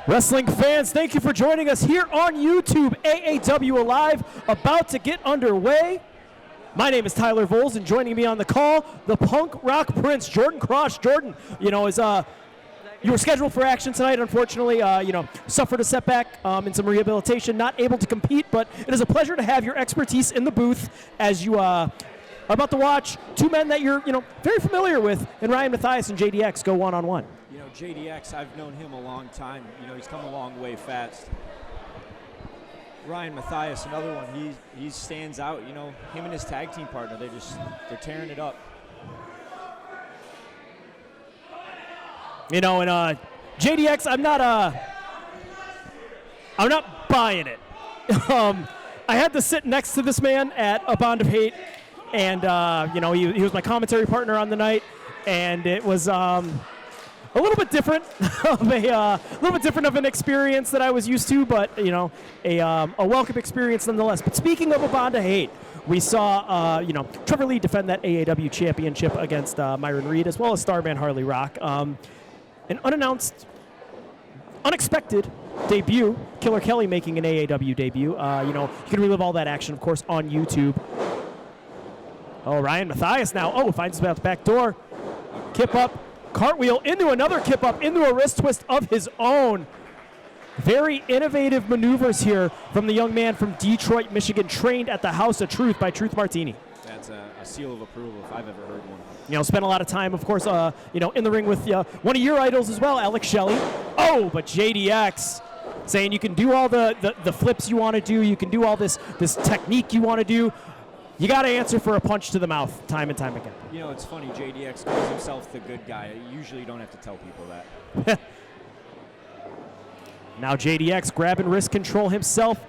Wrestling fans, thank you for joining us here on YouTube. AAW Alive about to get underway. My name is Tyler Voles, and joining me on the call, the punk rock prince, Jordan Cross. Jordan, you were scheduled for action tonight. Unfortunately, suffered a setback in some rehabilitation, not able to compete, but it is a pleasure to have your expertise in the booth as you are about to watch two men that you're, very familiar with in Ryan Matthias and JDX go one-on-one. JDX, I've known him a long time. He's come a long way fast. Ryan Matthias, another one. He stands out. Him and his tag team partner, they're tearing it up. And JDX, I'm not buying it. I had to sit next to this man at a Bond of Hate, and he was my commentary partner on the night, and it was a little bit different of an experience that I was used to, but a welcome experience nonetheless. But speaking of a Bond of Hate, we saw Trevor Lee defend that AAW championship against Myron Reed, as well as Starman Harley Rock. An unexpected debut. Killer Kelly making an AAW debut. You can relive all that action, of course, on YouTube. Oh, Ryan Matthias now. Oh, finds him out the back door. Kip up. Cartwheel into another kip up, into a wrist twist of his own. Very innovative maneuvers here from the young man from Detroit, Michigan, trained at the House of Truth by Truth Martini. That's a seal of approval if I've ever heard one. Spent a lot of time, of course, in the ring with one of your idols as well, Alex Shelley. Oh, but JDX saying you can do all the flips you want to do, you can do all this technique you want to do. You got to answer for a punch to the mouth time and time again. It's funny, JDX calls himself the good guy. You usually don't have to tell people that. Now JDX grabbing wrist control himself.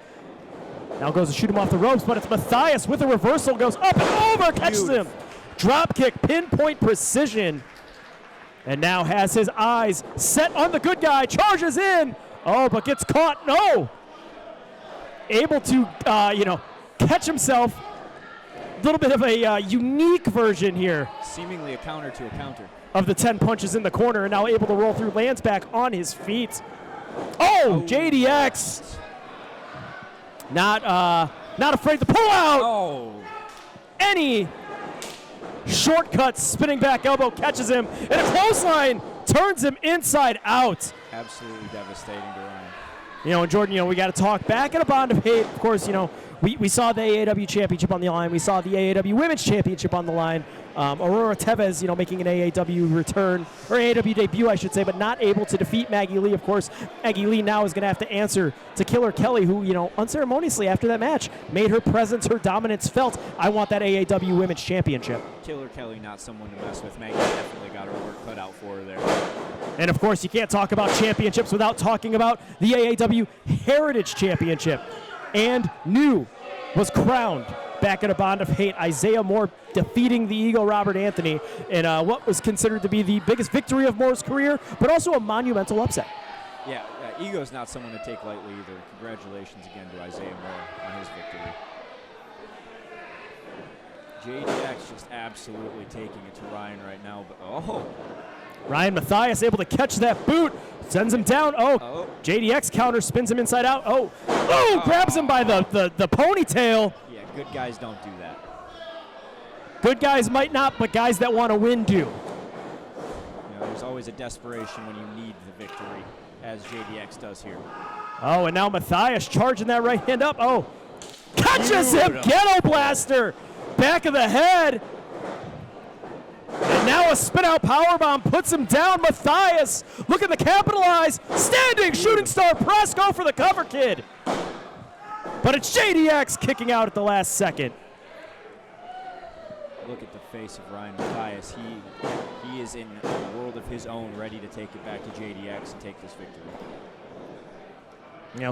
Now goes to shoot him off the ropes, but it's Matthias with a reversal, goes up and over, catches him. Drop kick, pinpoint precision. And now has his eyes set on the good guy, charges in. Oh, but gets caught, no. Able to, catch himself. A little bit of a unique version here. Seemingly a counter to a counter. Of the 10 punches in the corner, and now able to roll through, lands back on his feet. Oh, JDX. Not afraid to pull out. Oh. Any shortcut, spinning back elbow catches him, and a clothesline turns him inside out. Absolutely devastating to Ryan. And Jordan, we got to talk back at a Bond of Hate. Of course, we saw the AAW Championship on the line. We saw the AAW Women's Championship on the line. Aurora Tevez, making an AAW return, or AAW debut, I should say, but not able to defeat Maggie Lee. Of course, Maggie Lee now is going to have to answer to Killer Kelly, who, unceremoniously after that match, made her presence, her dominance felt. I want that AAW Women's Championship. Killer Kelly, not someone to mess with. Maggie definitely got her work cut out for her there. And, of course, you can't talk about championships without talking about the AAW Heritage Championship. And new was crowned back at a Bond of Hate. Isaiah Moore defeating the Eagle Robert Anthony in what was considered to be the biggest victory of Moore's career, but also a monumental upset. Yeah, Ego's not someone to take lightly either. Congratulations again to Isaiah Moore on his victory. JDX just absolutely taking it to Ryan right now. But Ryan Matthias able to catch that boot, sends him down. JDX counter, spins him inside out. Grabs him by the ponytail. Yeah, good guys don't do that. Good guys might not, but guys that want to win do. There's always a desperation when you need the victory, as JDX does here. Oh, and now Matthias charging that right hand up. Oh, catches him, Ghetto Blaster, back of the head. And now a spin-out powerbomb puts him down. Matthias looking to capitalize. Standing shooting star press, go for the cover, kid. But it's JDX kicking out at the last second. Look at the face of Ryan Matthias. He is in a world of his own, ready to take it back to JDX and take this victory.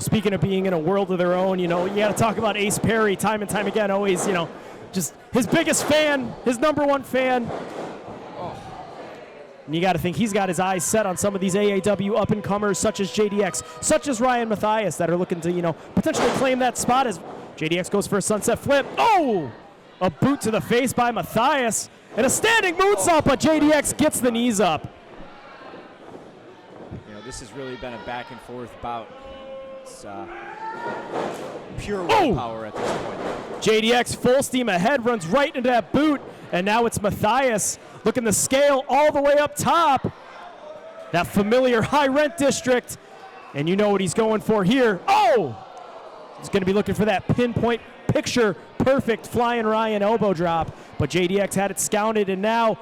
Speaking of being in a world of their own, you got to talk about Ace Perry time and time again. Always, just his biggest fan, his #1 fan. And you got to think he's got his eyes set on some of these AAW up-and-comers such as JDX, such as Ryan Matthias, that are looking to, potentially claim that spot as JDX goes for a sunset flip. Oh! A boot to the face by Matthias. And a standing moonsault, but JDX gets the knees up. this has really been a back and forth bout. It's pure willpower at this point. JDX full steam ahead, runs right into that boot, and now it's Matthias looking to scale all the way up top. That familiar high rent district, and you know what he's going for here. Oh! He's going to be looking for that pinpoint picture perfect flying Ryan elbow drop, but JDX had it scouted, and now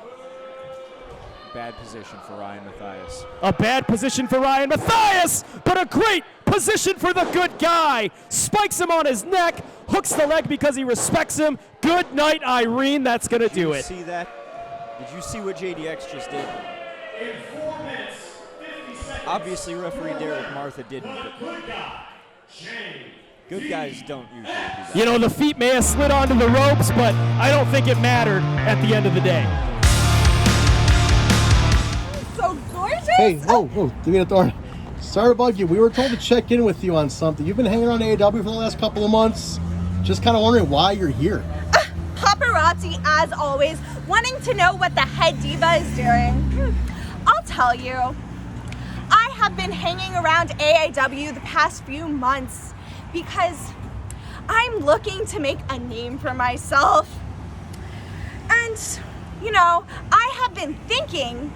bad position for Ryan Matthias. A bad position for Ryan Matthias, but a great position for the good guy. Spikes him on his neck, hooks the leg because he respects him. Good night, Irene. That's going to do it. Did you see that? Did you see what JDX just did? In 4 minutes, 50 seconds. Obviously, referee Derek Martha didn't, but good guys don't usually do that. You know, the feet may have slid onto the ropes, but I don't think it mattered at the end of the day. So gorgeous. Hey, whoa, give me the door. Sorry to bug you. We were told to check in with you on something. You've been hanging around AAW for the last couple of months. Just kind of wondering why you're here. Paparazzi, as always, wanting to know what the head diva is doing. I'll tell you. I have been hanging around AAW the past few months because I'm looking to make a name for myself. And, you know, I have been thinking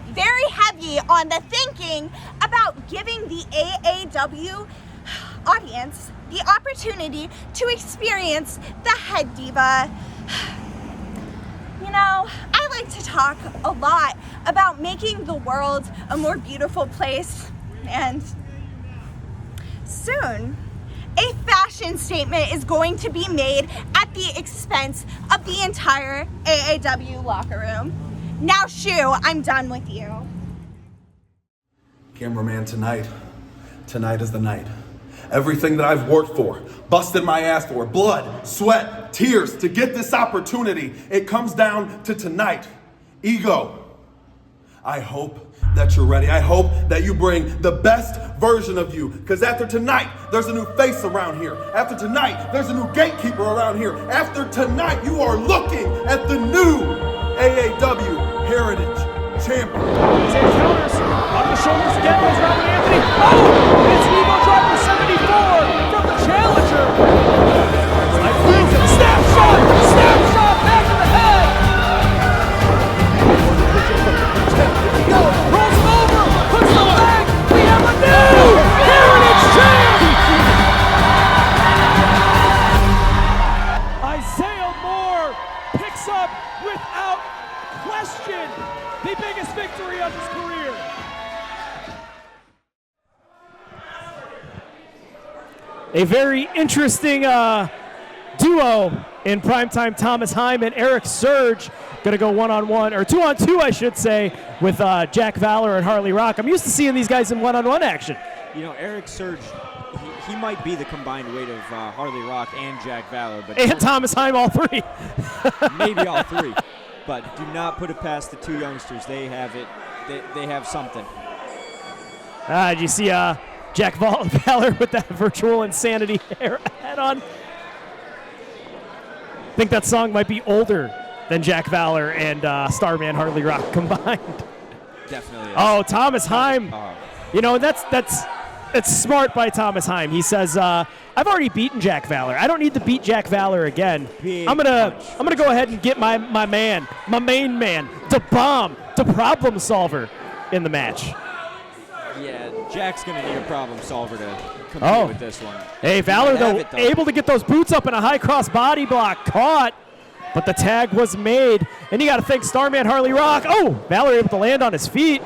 very heavy on the thinking about giving the AAW audience the opportunity to experience the head diva. You know, I like to talk a lot about making the world a more beautiful place, and soon a fashion statement is going to be made at the expense of the entire AAW locker room. Now, Shu, I'm done with you. Cameraman, tonight is the night. Everything that I've worked for, busted my ass for, blood, sweat, tears to get this opportunity, it comes down to tonight. Ego. I hope that you're ready. I hope that you bring the best version of you, because after tonight, there's a new face around here. After tonight, there's a new gatekeeper around here. After tonight, you are looking at the new AAW Heritage Champion. His counters on the shoulders again goes Robert Anthony. Oh! It's Evo Driver 74 from the Challenger. Snapshot, back to the head. Rolls him over, puts the leg. We have a new Heritage Champ. Isaiah Moore picks up without question the biggest victory of his career. A very interesting duo in primetime. Thomas Heim and Erik Surge going to go one-on-one, or two-on-two, I should say, with Jack Valor and Harley Rock. I'm used to seeing these guys in one-on-one action. You know, Erik Surge, he might be the combined weight of Harley Rock and Jack Valor, but And Thomas Heim, all three. maybe all three. But do not put it past the two youngsters. They have it. They have something. Did you see Jack Valor with that virtual insanity hat on? I think that song might be older than Jack Valor and Starman Harley Rock combined. Definitely is. Oh, Thomas Heim. You know, it's smart by Thomas Heim. He says, I've already beaten Jack Valor. I don't need to beat Jack Valor again. I'm gonna go ahead and get my main man, the bomb, the problem solver in the match. Yeah, Jack's gonna need a problem solver to compete with this one. Hey, Valor though, able to get those boots up in a high cross body block, caught, but the tag was made. And you got to thank Starman Harley Rock. Oh, Valor able to land on his feet.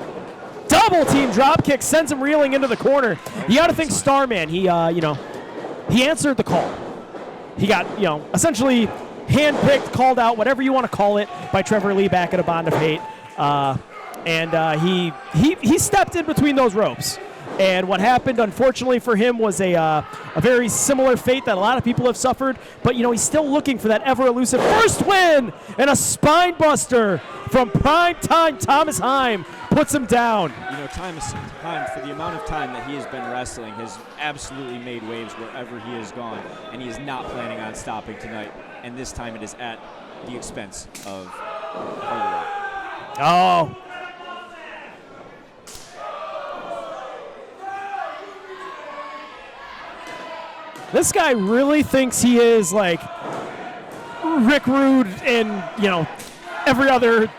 Double team drop kick sends him reeling into the corner. You got to thank Starman. He he answered the call. He got essentially handpicked, called out, whatever you want to call it, by Trevor Lee back at a Bond of Hate. And he stepped in between those ropes. And what happened, unfortunately for him, was a very similar fate that a lot of people have suffered. But, he's still looking for that ever-elusive first win, and a spine buster from primetime Thomas Heim puts him down. Thomas Heim, for the amount of time that he has been wrestling, has absolutely made waves wherever he has gone, and he is not planning on stopping tonight. And this time it is at the expense of Harley Rock. Oh. This guy really thinks he is like Rick Rude and, you know, every other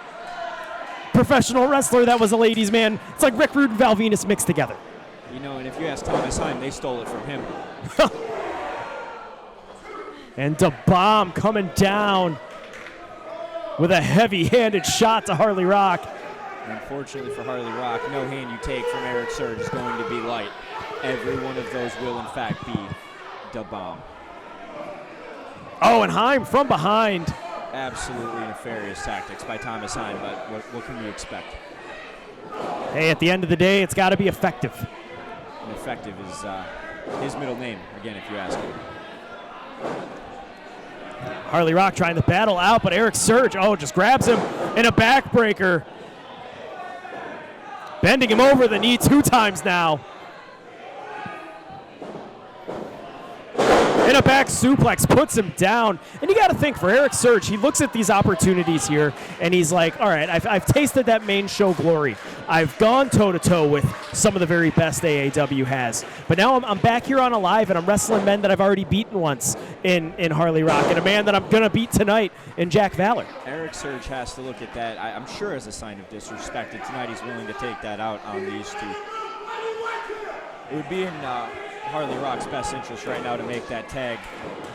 professional wrestler that was a ladies' man. It's like Rick Rude and Val Venus mixed together. You know, and if you ask Thomas Heim, they stole it from him. And the bomb coming down with a heavy-handed shot to Harley Rock. Unfortunately for Harley Rock, no hand you take from Erik Surge is going to be light. Every one of those will, in fact, be the bomb. Oh, and Heim from behind. Absolutely nefarious tactics by Thomas Heim, but what can you expect? Hey, at the end of the day, it's got to be effective. And effective is his middle name, again, if you ask him. Harley Rock trying to battle out, but Erik Surge, just grabs him in a backbreaker. Bending him over the knee 2 times now. In a back suplex, puts him down. And you got to think, for Erik Surge, he looks at these opportunities here, and he's like, all right, I've tasted that main show glory. I've gone toe-to-toe with some of the very best AAW has. But now I'm back here on Alive, and I'm wrestling men that I've already beaten once in Harley Rock, and a man that I'm going to beat tonight in Jack Valor. Erik Surge has to look at that, I'm sure, as a sign of disrespect. And tonight he's willing to take that out on these two. It would be in Harley Rock's best interest right now to make that tag,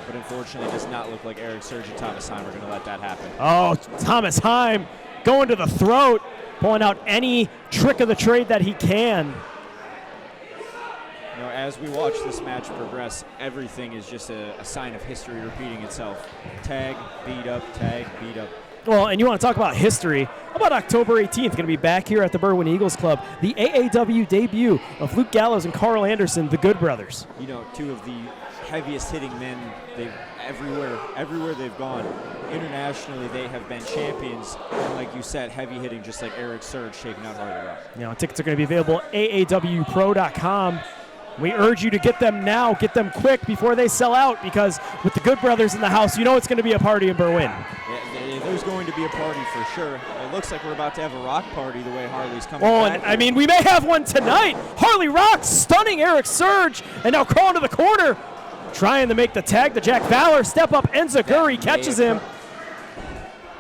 but unfortunately it does not look like Erik Surge and Thomas Heim are going to let that happen. Oh, Thomas Heim going to the throat, pulling out any trick of the trade that he can. You know, as we watch this match progress, everything is just a sign of history repeating itself. Tag, beat up, tag, beat up. Well, and you want to talk about history. How about October 18th? Going to be back here at the Berwyn Eagles Club. The AAW debut of Luke Gallows and Carl Anderson, the Good Brothers. You know, 2 of the heaviest hitting men everywhere they've gone. Internationally, they have been champions. And like you said, heavy hitting, just like Erik Surge taking out Harley Rock. You know, tickets are going to be available at aawpro.com. We urge you to get them now, get them quick before they sell out, because with the Good Brothers in the house, you know it's going to be a party in Berwyn. Yeah, there's going to be a party for sure. It looks like we're about to have a rock party the way Harley's coming back. And I mean, we may have one tonight. Harley Rock stunning Erik Surge, and now crawling to the corner, trying to make the tag to Jack Valor. Step up, Enziguri catches him.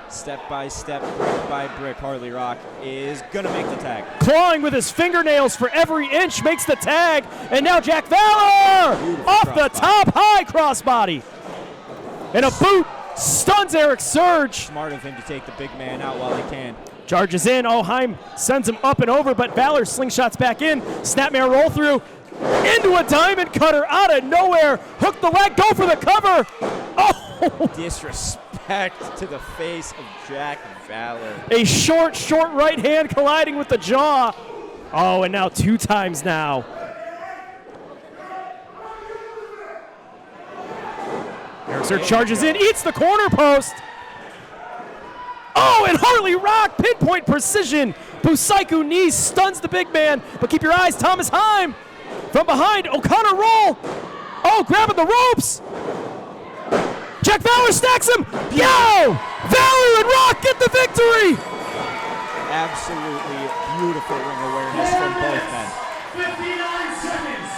Step by step, brick by brick, Harley Rock is going to make the tag. Clawing with his fingernails for every inch, makes the tag. And now Jack Valor off the top, high crossbody. And a boot stuns Erik Surge. Smart of him to take the big man out while he can. Charges in. Heim sends him up and over, but Valor slingshots back in. Snapmare roll through into a diamond cutter out of nowhere. Hook the leg, go for the cover. Oh! Disrespect to the face of Jack Valor. A short right hand colliding with the jaw. Oh, and now 2 times now. Erik Surge charges in, eats the corner post. Oh, and Harley Rock, pinpoint precision. Busaiku knee stuns the big man, but keep your eyes, Thomas Heim. From behind, O'Connor roll. Oh, grabbing the ropes. Jack Valor stacks him. Yo! Valor and Rock get the victory. Absolutely beautiful ring awareness from both men. 59 seconds.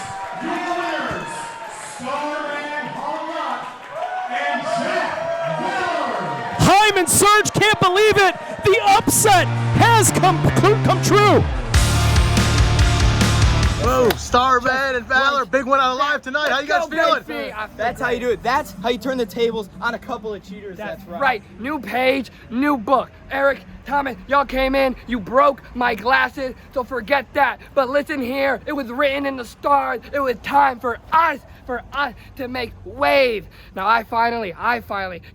Your winners, Starman Harley Rock and Jack Valor. Heim and Surge can't believe it. The upset has come true. Whoa, Starman and Valor, big one on Alive tonight. How you guys feeling? That's how you do it. That's how you turn the tables on a couple of cheaters. That's right. New page, new book. Erik, Thomas, y'all came in, you broke my glasses, so forget that. But listen here, it was written in the stars. It was time for us to make waves. Now I finally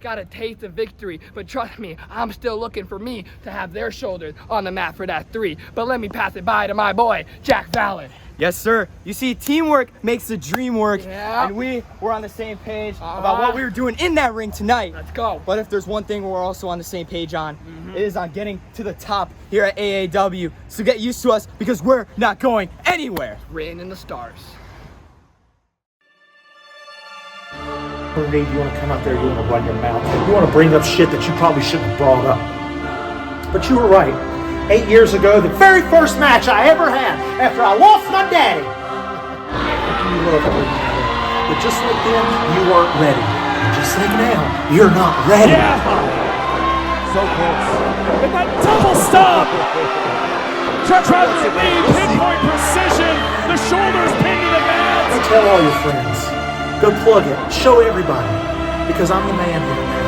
got a taste of victory, but trust me, I'm still looking for me to have their shoulders on the mat for that 3. But let me pass it by to my boy, Jack Valor. Yes, sir. You see, teamwork makes the dream work, Yeah. and we were on the same page about what we were doing in that ring tonight. Let's go. But if there's one thing we're also on the same page on, it is on getting to the top here at AAW. So get used to us, because we're not going anywhere. Written in the stars. Nate, you want to come out there, you want to run your mouth. You want to bring up shit that you probably shouldn't have brought up. But you were right. 8 years ago, the very first match I ever had after I lost my daddy. But just like then, you weren't ready. And just like now, you're not ready. Yeah. So close. And that double stop. Tries to lead, pinpoint precision. The shoulders pinned to the mat. Go tell all your friends. Go plug it. Show everybody. Because I'm the man here now.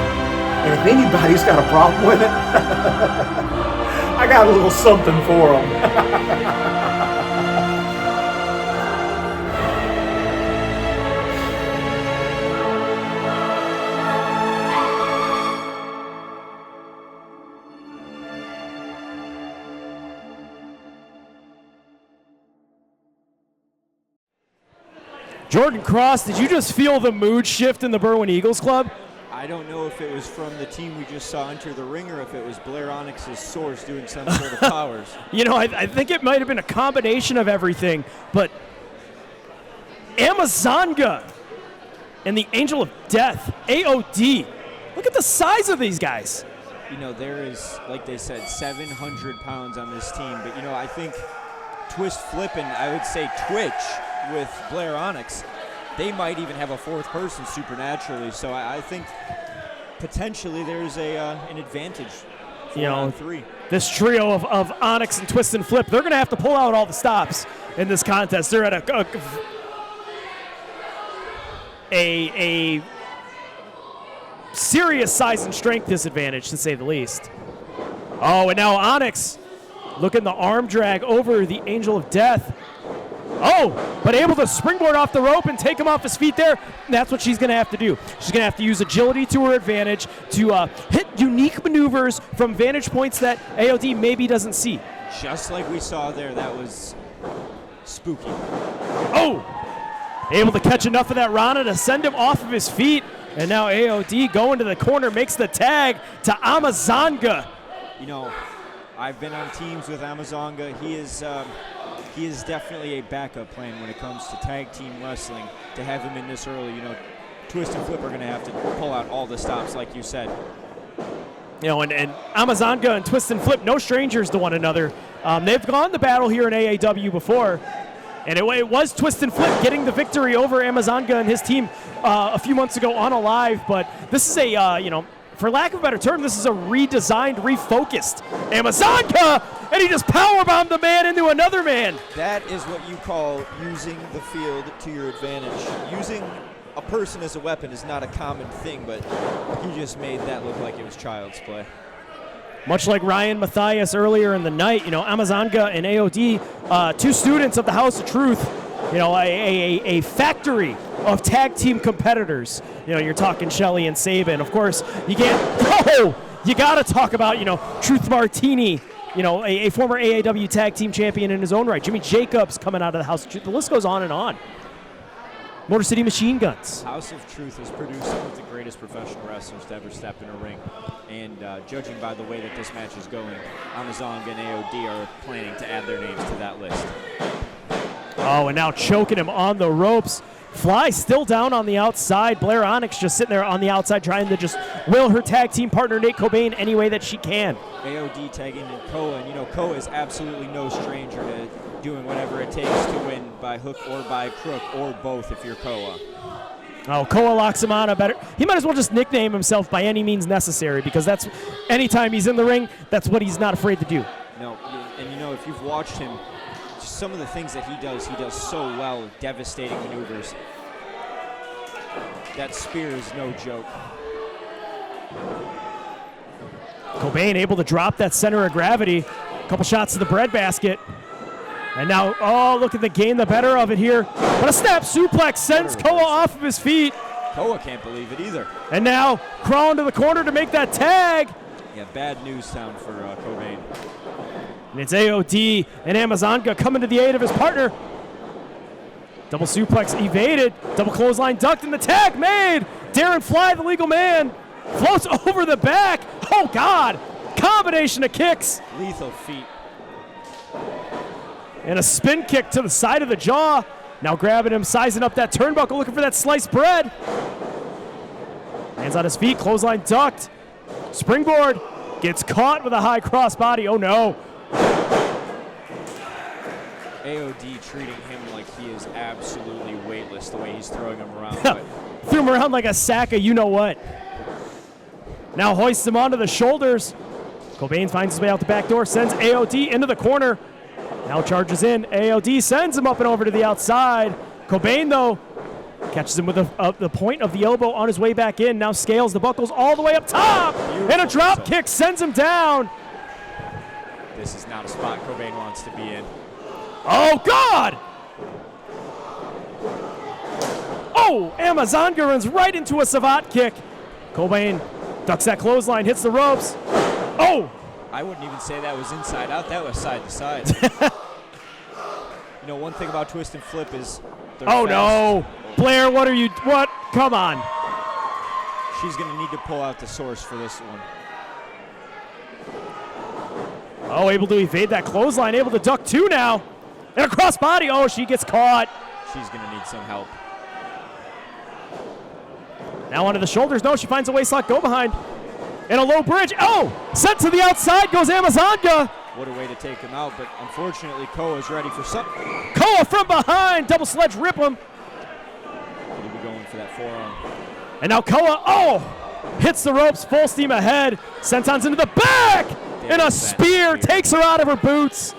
And if anybody's got a problem with it, I got a little something for them. Jordan Cross, did you just feel the mood shift in the Berwyn Eagles Club? I don't know if it was from the team we just saw enter the ring or if it was Blair Onyx's source doing some sort of powers. You know, I think it might have been a combination of everything, but Amazonga and the Angel of Death, AOD. Look at the size of these guys. You know, there is, like they said, 700 pounds on this team, but, you know, I think Twist Flip and I would say Twitch with Blair Onyx, they might even have a fourth person supernaturally. So I think potentially there's an advantage for round 3. This trio of Onyx and Twist and Flip, they're going to have to pull out all the stops in this contest. They're at a serious size and strength disadvantage, to say the least. Oh, and now Onyx looking the arm drag over the Angel of Death. Oh, but able to springboard off the rope and take him off his feet there. And that's what she's going to have to do. She's going to have to use agility to her advantage to hit unique maneuvers from vantage points that AOD maybe doesn't see. Just like we saw there, that was spooky. Oh, able to catch enough of that Rana to send him off of his feet. And now AOD going to the corner, makes the tag to Amazonga. You know, I've been on teams with Amazonga. He is definitely a backup plan when it comes to tag team wrestling. To have him in this early, you know, Twist and Flip are going to have to pull out all the stops, like you said. You know, and Amazonga and Twist and Flip, no strangers to one another. They've gone to battle here in AAW before, and it was Twist and Flip getting the victory over Amazonga and his team a few months ago on Alive. But this is a, you know, for lack of a better term, this is a redesigned, refocused Amazonga, and he just powerbombed the man into another man. That is what you call using the field to your advantage. Using a person as a weapon is not a common thing, but he just made that look like it was child's play. Much like Ryan Matthias earlier in the night, you know, Amazonga and AOD, two students of the House of Truth, you know, a factory of tag team competitors. You know, you're talking Shelly and Saban. Of course, you got to talk about, you know, Truth Martini, you know, a former AAW tag team champion in his own right. Jimmy Jacobs coming out of the House of Truth. The list goes on and on. Motor City Machine Guns. House of Truth has produced some of the greatest professional wrestlers to ever step in a ring. And judging by the way that this match is going, Amazonga and AOD are planning to add their names to that list. Oh, and now choking him on the ropes. Fly still down on the outside. Blair Onyx just sitting there on the outside trying to just will her tag team partner Nate Cobain any way that she can. AOD tagging in Koa, and you know Koa is absolutely no stranger to doing whatever it takes to win by hook or by crook or both if you're Koa. Oh, Koa locks him on a better. He might as well just nickname himself by any means necessary, because that's anytime he's in the ring, that's what he's not afraid to do. No, and you know, if you've watched him, some of the things that he does so well, devastating maneuvers. That spear is no joke. Cobain able to drop that center of gravity. A couple shots to the breadbasket. And now, oh, look at the gain the better of it here. But a snap suplex sends Koa off of his feet. Koa can't believe it either. And now crawling to the corner to make that tag. Yeah, bad news sound for Cobain. And it's AOD and Amazonga coming to the aid of his partner. Double suplex evaded. Double clothesline ducked and the tag made. Darren Fly, the legal man, floats over the back. Oh, God. Combination of kicks. Lethal feet. And a spin kick to the side of the jaw. Now grabbing him, sizing up that turnbuckle, looking for that sliced bread. Hands on his feet, clothesline ducked. Springboard, gets caught with a high crossbody. Oh no. AOD treating him like he is absolutely weightless the way he's throwing him around. But Threw him around like a sack of you-know-what. Now hoists him onto the shoulders. Cobain finds his way out the back door, sends AOD into the corner. Now charges in. AOD sends him up and over to the outside. Cobain, though, catches him with the point of the elbow on his way back in. Now scales the buckles all the way up top. And a drop kick sends him down. this is not a spot Cobain wants to be in. Oh, God! Oh, Amazonga runs right into a savate kick. Cobain ducks that clothesline, hits the ropes. Oh! I wouldn't even say that was inside out. That was side to side. You know, one thing about twist and flip is they're oh, fast. no. Blair, what are you, what? Come on. She's going to need to pull out the source for this one. Oh, able to evade that clothesline, able to duck two now. And a crossbody. Oh, she gets caught. She's going to need some help. Now onto the shoulders. No, she finds a waistlock go behind. And a low bridge. Oh, sent to the outside goes Amazonga. What a way to take him out, but unfortunately, Koa is ready for something. Koa from behind. Double sledge rip him. He'll be going for that forearm. And now Koa, oh, hits the ropes, full steam ahead. Senton's into the back. And a spear takes her out of her boots.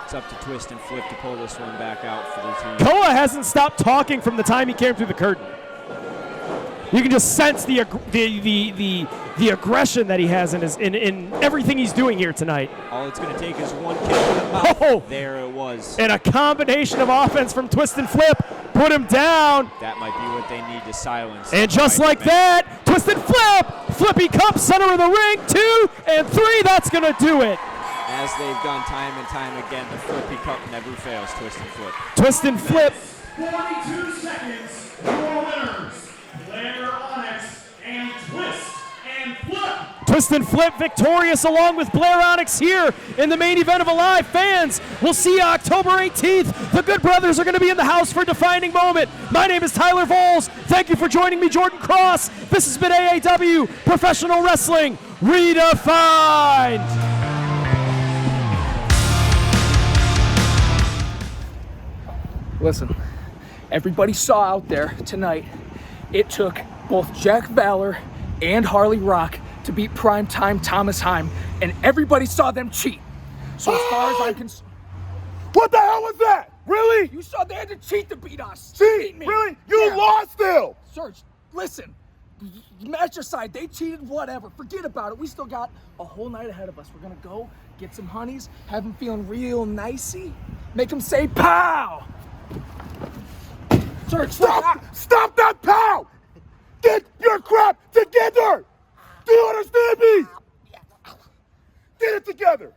It's up to twist and flip to pull this one back out for the team. Koa hasn't stopped talking from the time he came through the curtain. You can just sense the aggression that he has in everything he's doing here tonight. All it's going to take is one kick to the mouth. Oh. There it was. And a combination of offense from twist and flip put him down. That might be what they need to silence. And just like that, twist and flip, flippy cup, center of the ring, 2 and 3, that's going to do it. As they've done time and time again, the flippy cup never fails, twist and flip. Twist and flip. 42 seconds, your winners, Blair Onyx and Twist and Flip. Twist and flip victorious along with Blair Onyx here in the main event of Alive. Fans, we'll see you October 18th. The Good Brothers are going to be in the house for a defining moment. My name is Tyler Voles. Thank you for joining me, Jordan Cross. This has been AAW Professional Wrestling Redefined. Listen, everybody saw out there tonight, it took both Jack Valor and Harley Rock to beat primetime Thomas Heim, and everybody saw them cheat. So as far as I'm concerned, What the hell was that? Really? you saw they had to cheat to beat us. Cheat? me. Really? You Yeah. lost still. Serge, listen, match aside, they cheated, whatever. Forget about it. We still got a whole night ahead of us. We're gonna go get some honeys, have them feeling real nicey, make them say pow. Serge, Stop that pow! Get your crap together! Do you understand me? Get it together!